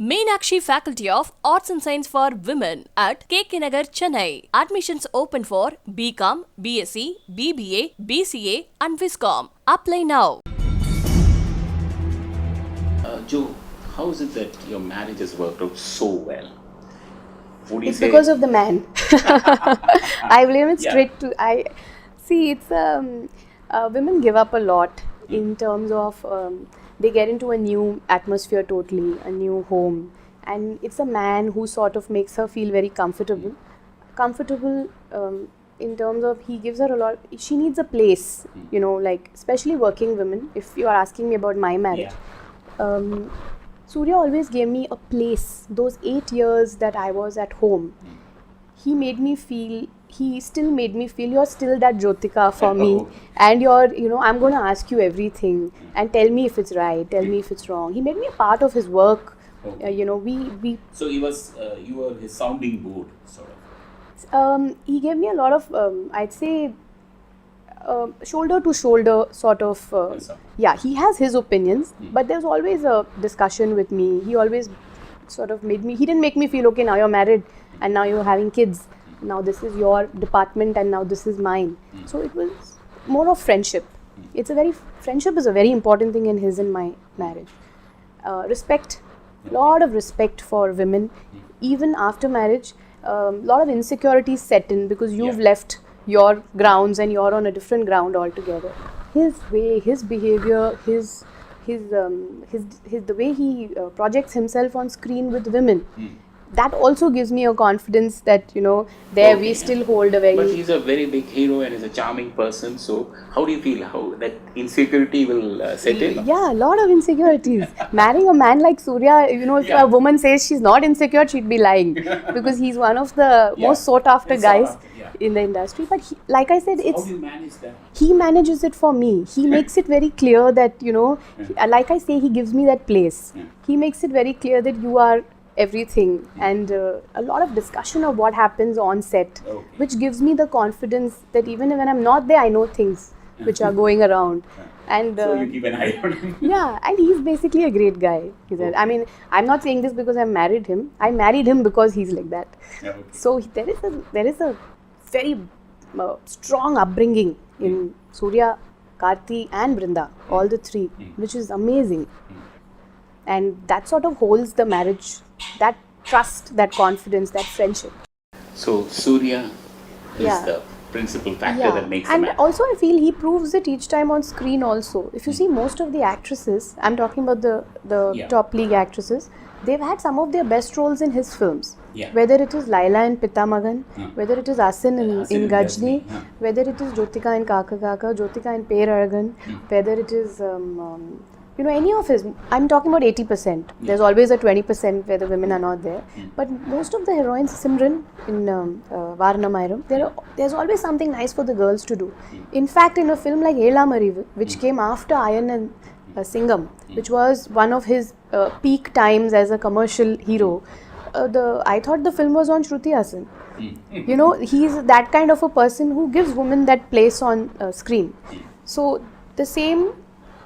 Meenakshi Faculty of Arts and Science for Women at KK Nagar, Chennai. Admissions open for BCom, BSc, BBA, BCA and Viscom. Apply now. Joe, how is it that your marriage has worked out so well? What do you It's say? because of the man. I blame it Yeah. straight to I. See, it's women give up a lot in terms of they get into a new atmosphere totally, a new home, and it's a man who sort of makes her feel very comfortable. Comfortable in terms of he gives her a lot. She needs a place, you know, like especially working women. If you are asking me about my marriage. Surya always gave me a place. Those 8 years that I was at home, he made me feel, he still made me feel you're still that Jyotika for me. And you're, you know, I'm going to ask you everything and tell me if it's right, tell me if it's wrong. He made me a part of his work. You know, we So he was, you were his sounding board, sort of. he gave me a lot of, I'd say, shoulder to shoulder sort of. Yeah, he has his opinions, but there's always a discussion with me. He always sort of made me, he didn't make me feel, okay, now you're married and now you're having kids. Now this is your department and now this is mine. So it was more of friendship. It's a very, friendship is a very important thing in his and my marriage. Respect, lot of respect for women. Even after marriage, lot of insecurities set in because you've left your grounds and you're on a different ground altogether. His way, his behavior, the way he projects himself on screen with women, that also gives me a confidence that, you know, there we still hold a very... But he's a very big hero and he's a charming person. So how do you feel? How that insecurity will set in? Yeah, a lot of insecurities. Marrying a man like Surya, you know, if a woman says she's not insecure, she'd be lying. Because he's one of the most sought after guys in the industry. But he, like I said, it's... How do you manage that? He manages it for me. He makes it very clear that, you know, like I say, he gives me that place. He makes it very clear that you are everything, and a lot of discussion of what happens on set, which gives me the confidence that even when I'm not there, I know things which are going around. And So you keep an eye on him. yeah, and he's basically a great guy. I mean, I'm not saying this because I married him. I married him because he's like that. So there is a very strong upbringing in Surya, Karthi and Brinda, all the three, which is amazing. And that sort of holds the marriage, that trust, that confidence, that friendship. So Surya is the principal factor that makes and the man. also I feel he proves it each time on screen also. If you see most of the actresses, I'm talking about the top league actresses, they've had some of their best roles in his films. Whether it is Laila in Pitamagan, whether it is Asin in Gajni, whether it is Jyotika in Kaka Kaka, Jyotika in Per Aragan, whether it is you know, any of his, I'm talking about 80%. There's always a 20% where the women are not there. But most of the heroines, Simran in Varnamairam, there's always something nice for the girls to do. In fact, in a film like Ela Marivu, which came after Ayan and Singam, which was one of his peak times as a commercial hero, I thought the film was on Shruti Hassan. You know, he's that kind of a person who gives women that place on screen. So the same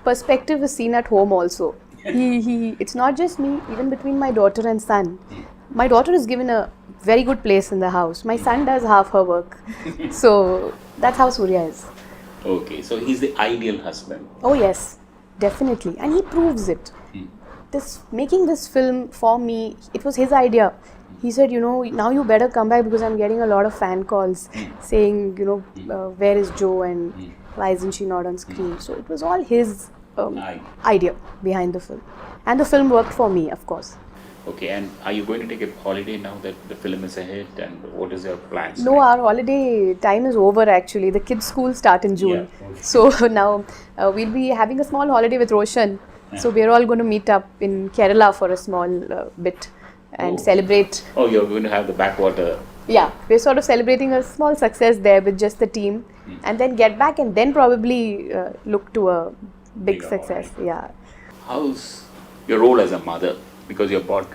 perspective is seen at home also. It's not just me, even between my daughter and son. My daughter is given a very good place in the house. My son does half her work. So that's how Surya is. Okay, so he's the ideal husband. Oh yes, definitely. And he proves it. Making this film for me, it was his idea. He said, you know, now you better come back because I'm getting a lot of fan calls saying, you know, where is Joe and why isn't she not on screen? So it was all his idea behind the film. And the film worked for me, of course. Okay, and are you going to take a holiday now that the film is ahead, and what is your plans? No, our holiday time is over actually. The kids' school start in June. So now we'll be having a small holiday with Roshan. So we're all going to meet up in Kerala for a small bit and celebrate. Oh, you're going to have the backwater. Yeah, we're sort of celebrating a small success there with just the team, and then get back and then probably look to a big success. Yeah. How's your role as a mother? Because you're bought.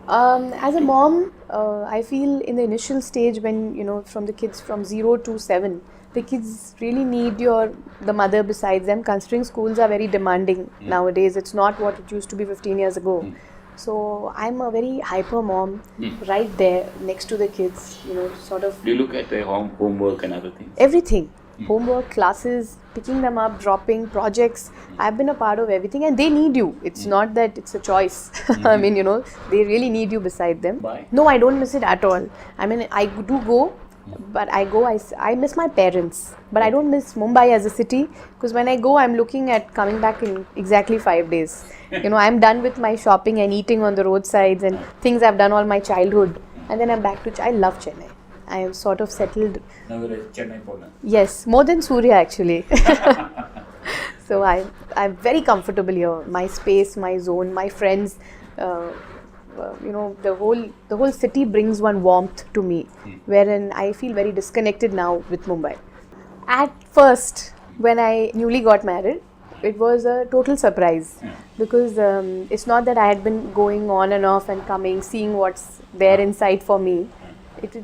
As a mom, I feel in the initial stage when, you know, from the kids from 0 to 7, the kids really need the mother besides them, considering schools are very demanding nowadays. It's not what it used to be 15 years ago. So I'm a very hyper mom, right there next to the kids, sort of Do you look at their homework and other things? everything. Homework, classes, picking them up, dropping, projects. I've been a part of everything, and they need you. It's not that it's a choice. I mean, they really need you beside them. Why? No, I don't miss it at all. I mean, I do go, but I miss my parents. But I don't miss Mumbai as a city, because when I go, I'm looking at coming back in exactly 5 days. I'm done with my shopping and eating on the roadsides and things I've done all my childhood. And then I'm back to I love Chennai. I am sort of settled. Now you're a Chennai Pona. Yes, more than Surya actually. So I'm very comfortable here. My space, my zone, my friends. The whole city brings one warmth to me, wherein I feel very disconnected now with Mumbai. At first, when I newly got married, it was a total surprise, because it's not that I had been going on and off and coming, seeing what's there inside for me.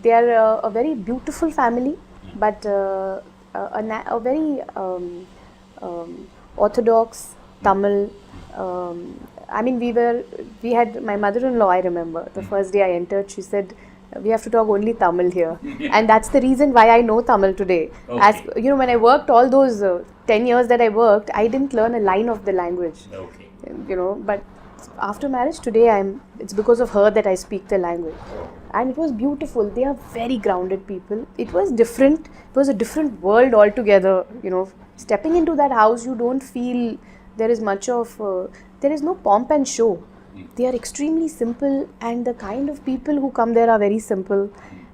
They are a very beautiful family, but a very orthodox Tamil. I mean, we had my mother-in-law. I remember the first day I entered, she said, "We have to talk only Tamil here," and that's the reason why I know Tamil today. Okay. As when I worked all those 10 years that I worked, I didn't learn a line of the language. Okay. But after marriage today, it's because of her that I speak the language. And it was beautiful. They are very grounded people. It was different. It was a different world altogether. Stepping into that house, you don't feel there is much of, there is no pomp and show. They are extremely simple, and the kind of people who come there are very simple.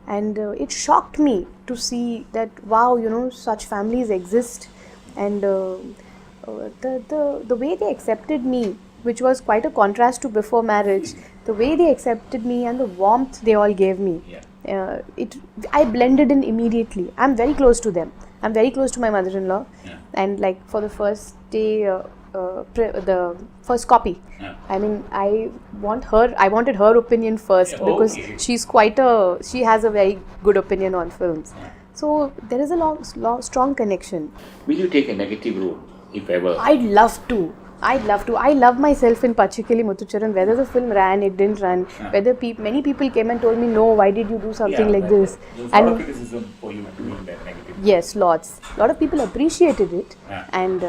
And it shocked me to see that, wow, such families exist. And the way they accepted me, which was quite a contrast to before marriage, the way they accepted me and the warmth they all gave me, I blended in immediately. I'm very close to them. I'm very close to my mother-in-law, and like for the first day, the first copy, I mean, I wanted her opinion first, because she has a very good opinion on films. So there is a strong connection. Will you take a negative role, if ever? I'd love to. I love myself in Pachikili Muthucharan, whether the film ran, it didn't run, whether many people came and told me, no, why did you do something like this? There's a lot of criticism for you doing that negative. Yes, lots. A lot of people appreciated it, and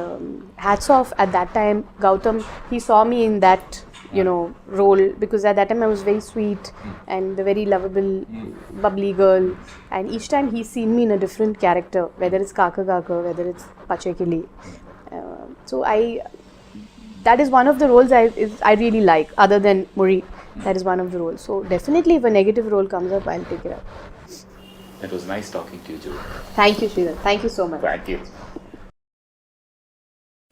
hats off at that time. Gautam, he saw me in that, role, because at that time I was very sweet and the very lovable, bubbly girl, and each time he's seen me in a different character, whether it's Kaka Kaka, whether it's Pachekili. So that is one of the roles I really like, other than Muri. That is one of the roles. So definitely, if a negative role comes up, I'll take it up. That was nice talking to you, Julie. Thank you, Sridhar. Thank you so much. Thank you.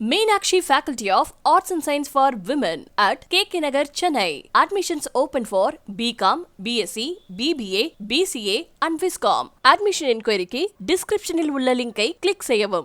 Meenakshi Faculty of Arts and Science for Women at KK Nagar, Chennai. Admissions open for BCom, BSc, BBA, BCA and Viscom. Admission inquiry ki description il ulla link I click செய்யவும்.